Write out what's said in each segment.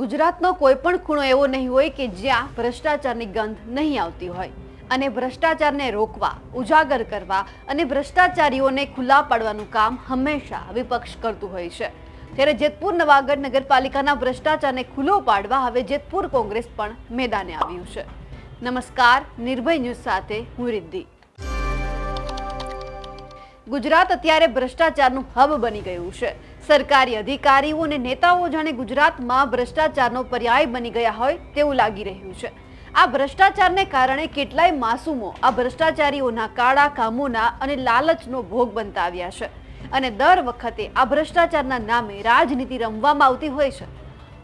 ગુજરાતનો કોઈ પણ ખૂણો એવો નહીં હોય કે જ્યાં ભ્રષ્ટાચારની ગંધ નહીં આવતી હોય અને ભ્રષ્ટાચારને રોકવા, ઉજાગર કરવા અને ભ્રષ્ટાચારીઓને ખુલ્લા પાડવાનું કામ હંમેશા વિપક્ષ કરતું હોય છે। ત્યારે જેતપુર નવાગઢ નગરપાલિકાના ભ્રષ્ટાચારને ખુલ્લો પાડવા હવે જેતપુર કોંગ્રેસ પણ મેદાને આવ્યું છે। નમસ્કાર, નિર્ભય ન્યૂઝ સાથે હું રિદ્ધિ। ગુજરાત અત્યારે ભ્રષ્ટાચારનું હબ બની ગયું છે। સરકારી અધિકારીઓ અને નેતાઓ જાણે ગુજરાતમાં ભ્રષ્ટાચારનો પર્યાય બની ગયા હોય તેવું લાગી રહ્યું છે। આ ભ્રષ્ટાચારને કારણે કેટલાય માસૂમો આ ભ્રષ્ટાચારીઓના કાળા કામોના અને લાલચનો ભોગ બનતા આવ્યા છે અને દર વખતે આ ભ્રષ્ટાચારના નામે રાજનીતિ રમવામાં આવતી હોય છે।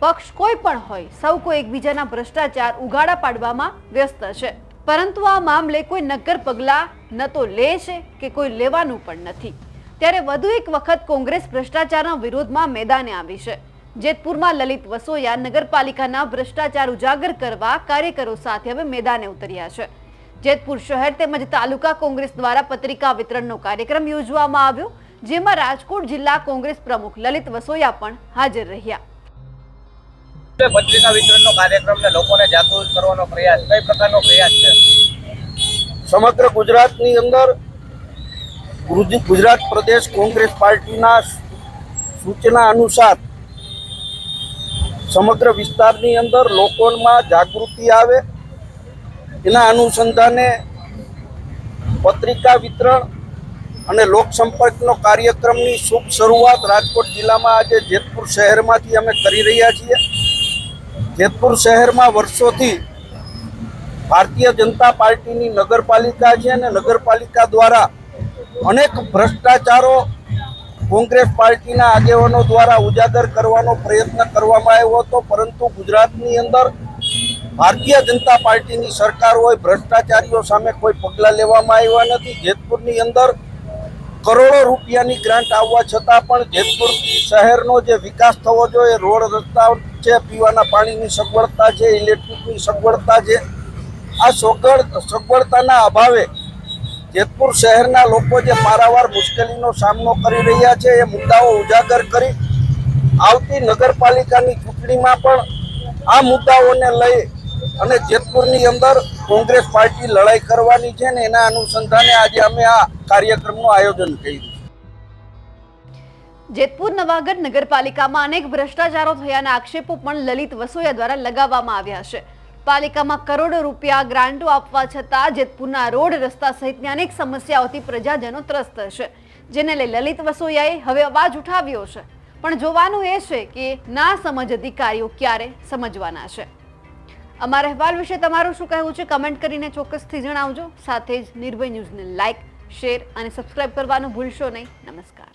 પક્ષ કોઈ પણ હોય, સૌ કોઈ એકબીજાના ભ્રષ્ટાચાર ઉગાડા પાડવામાં વ્યસ્ત છે, પરંતુ આ મામલે કોઈ નક્કર પગલાં ન તો લે છે કે કોઈ લેવાનું પણ નથી। ત્યારે વધુ એક વખત કોંગ્રેસ ભ્રષ્ટાચારના વિરોધમાં મેદાને આવી છે। જેતપુરમાં લલિત વસોયા નગરપાલિકાના ભ્રષ્ટાચાર ઉજાગર કરવા કાર્યકરો સાથે હવે મેદાને ઉતર્યા છે। જેતપુર શહેર તેમજ તાલુકા કોંગ્રેસ દ્વારા પત્રિકા વિતરણનો કાર્યક્રમ યોજવામાં આવ્યો, જેમાં રાજકોટ જિલ્લા કોંગ્રેસ પ્રમુખ લલિત વસોયા પણ હાજર રહ્યા। પત્રિકા વિતરણનો કાર્યક્રમને લોકોને જાગૃત કરવાનો પ્રયાસ કઈ પ્રકારનો પ્રયાસ છે? સમગ્ર ગુજરાતની અંદર ગુજરાત પ્રદેશ કોંગ્રેસ પાર્ટીના સૂચના અનુસાર સમગ્ર વિસ્તારની અંદર લોકોમાં જાગૃતિ આવે એના અનુસંધાને પત્રિકા વિતરણ અને લોકસંપર્કનો કાર્યક્રમની શુભ શરૂઆત રાજકોટ જિલ્લામાં આજે જેતપુર શહેરમાંથી અમે કરી રહ્યા છીએ। જેતપુર શહેરમાં વર્ષોથી ભારતીય જનતા પાર્ટીની નગરપાલિકા છે અને નગરપાલિકા દ્વારા અનેક ભ્રષ્ટાચારો કોંગ્રેસ પાર્ટીના આગેવાનો દ્વારા ઉજાગર કરવાનો પ્રયત્ન કરવામાં આવ્યો હતો, પરંતુ ગુજરાતની અંદર ભારતીય જનતા પાર્ટીની સરકાર હોય, ભ્રષ્ટાચારીઓ સામે કોઈ પગલાં લેવામાં આવ્યા નથી। જેતપુરની અંદર કરોડો રૂપિયાની ગ્રાન્ટ આવવા છતાં પણ જેતપુર શહેરનો જે વિકાસ થવો જોઈએ, રોડ રસ્તા છે, પીવાના પાણીની સગવડતા છે, ઇલેક્ટ્રિકની સગવડતા છે, આ સગવડતાના અભાવે જેતપુર શહેરના લોકો જે પારાવાર મુશ્કેલીનો સામનો કરી રહ્યા છે એ મુદ્દાઓ ઉજાગર કરી આવતી નગરપાલિકાની ચૂંટણીમાં પણ આ મુદ્દાઓને લઈ અને જેતપુરની અંદર કોંગ્રેસ પાર્ટી લડાઈ કરવાની છે ને એના અનુસંધાને આજે અમે આ કાર્યક્રમનું આયોજન કર્યું। જેતપુર નવાગઢ નગરપાલિકામાં અનેક ભ્રષ્ટાચારો થયાના આક્ષેપો પણ લલિત વસોયા દ્વારા લગાવવામાં આવ્યા છે। પાલિકામાં કરોડો રૂપિયા ગ્રાન્ટો આપવા છતાં જેતપુરના રોડ રસ્તા સહિતની અનેક સમસ્યાઓથી પ્રજાજનો ત્રસ્ત છે, જેને લઈ લલિત વસોયાએ હવે અવાજ ઉઠાવ્યો છે। પણ જોવાનું એ છે કે ના સમજ અધિકારીઓ ક્યારે સમજવાના છે। અમારા અહેવાલ વિશે તમારું શું કહેવું છે કમેન્ટ કરીને ચોક્કસથી જણાવજો। સાથે જ નિર્ભય ન્યૂઝને લાઇક, શેર અને સબસ્ક્રાઇબ કરવાનું ભૂલશો નહીં। નમસ્કાર।